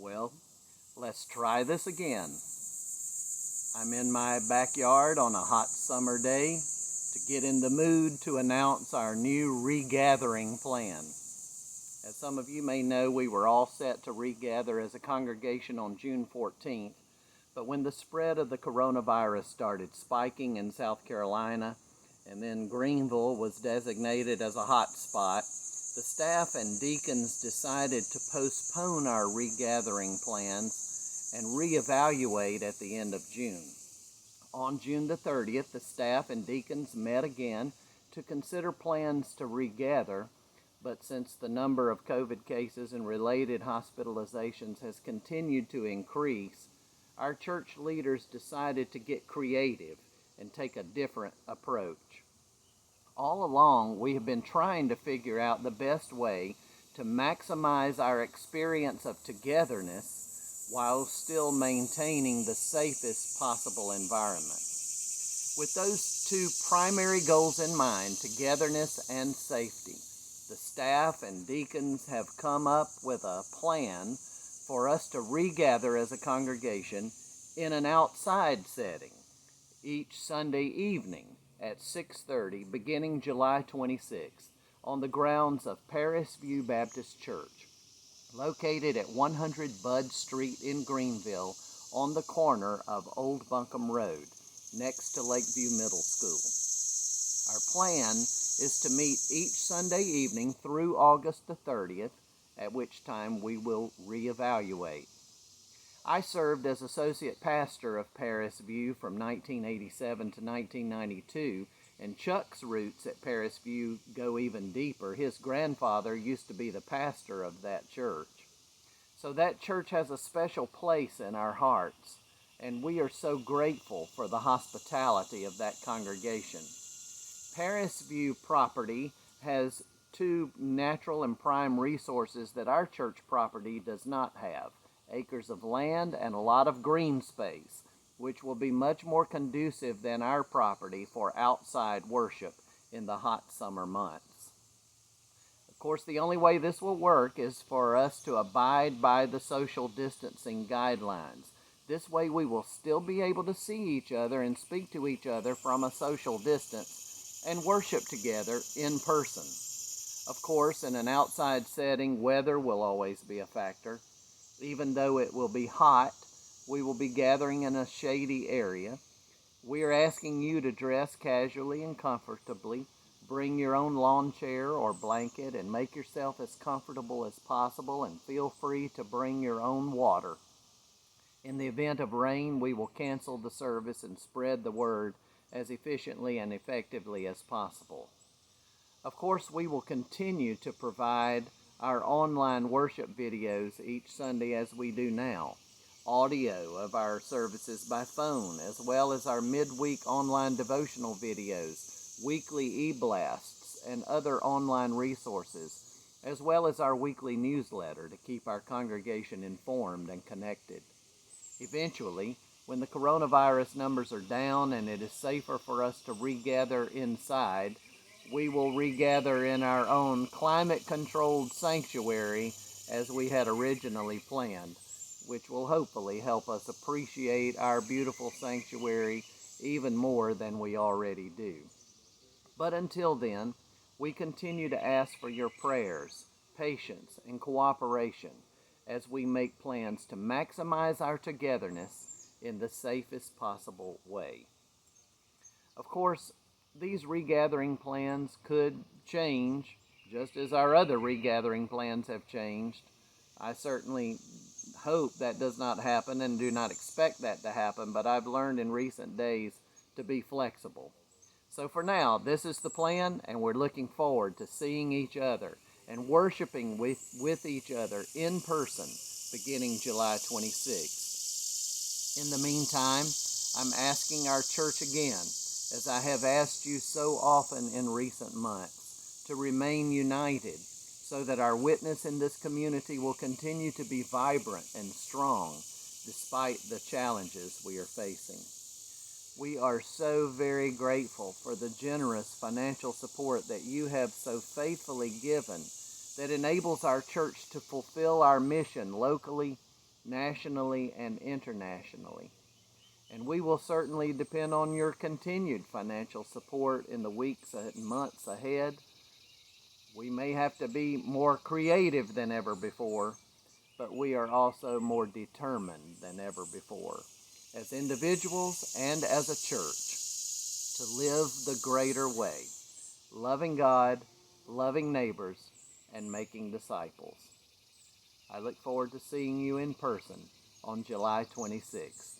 Well, let's try this again. I'm in my backyard on a hot summer day to get in the mood to announce our new regathering plan. As some of you may know, we were all set to regather as a congregation on June 14th, but when the spread of the coronavirus started spiking in South Carolina, and then Greenville was designated as a hot spot, the staff and deacons decided to postpone our regathering plans and reevaluate at the end of June. On June the 30th, the staff and deacons met again to consider plans to regather, but since the number of COVID cases and related hospitalizations has continued to increase, our church leaders decided to get creative and take a different approach. All along, we have been trying to figure out the best way to maximize our experience of togetherness while still maintaining the safest possible environment. With those two primary goals in mind, togetherness and safety, the staff and deacons have come up with a plan for us to regather as a congregation in an outside setting each Sunday evening at 6:30 beginning July 26th on the grounds of Paris View Baptist Church, located at 100 Bud Street in Greenville on the corner of Old Buncombe Road next to Lakeview Middle School. Our plan is to meet each Sunday evening through August the 30th, at which time we will reevaluate. I served as associate pastor of Paris View from 1987 to 1992, and Chuck's roots at Paris View go even deeper. His grandfather used to be the pastor of that church. So that church has a special place in our hearts, and we are so grateful for the hospitality of that congregation. Paris View property has two natural and prime resources that our church property does not have: acres of land and a lot of green space, which will be much more conducive than our property for outside worship in the hot summer months. Of course, the only way this will work is for us to abide by the social distancing guidelines. This way we will still be able to see each other and speak to each other from a social distance and worship together in person. Of course, in an outside setting, weather will always be a factor. Even though it will be hot, we will be gathering in a shady area. We are asking you to dress casually and comfortably. Bring your own lawn chair or blanket and make yourself as comfortable as possible, and feel free to bring your own water. In the event of rain, we will cancel the service and spread the word as efficiently and effectively as possible. Of course, we will continue to provide our online worship videos each Sunday as we do now, audio of our services by phone, as well as our midweek online devotional videos, weekly e-blasts, and other online resources, as well as our weekly newsletter to keep our congregation informed and connected. Eventually, when the coronavirus numbers are down and it is safer for us to regather inside, we will regather in our own climate-controlled sanctuary as we had originally planned, which will hopefully help us appreciate our beautiful sanctuary even more than we already do. But until then, we continue to ask for your prayers, patience, and cooperation as we make plans to maximize our togetherness in the safest possible way. Of course, these regathering plans could change, just as our other regathering plans have changed. I certainly hope that does not happen and do not expect that to happen, but I've learned in recent days to be flexible. So for now, this is the plan, and we're looking forward to seeing each other and worshiping with each other in person beginning July 26th. In the meantime, I'm asking our church again, as I have asked you so often in recent months, to remain united so that our witness in this community will continue to be vibrant and strong despite the challenges we are facing. We are so very grateful for the generous financial support that you have so faithfully given that enables our church to fulfill our mission locally nationally and internationally. And we will certainly depend on your continued financial support in the weeks and months ahead. We may have to be more creative than ever before, but we are also more determined than ever before, as individuals and as a church, to live the greater way, loving God, loving neighbors, and making disciples. I look forward to seeing you in person on July 26th.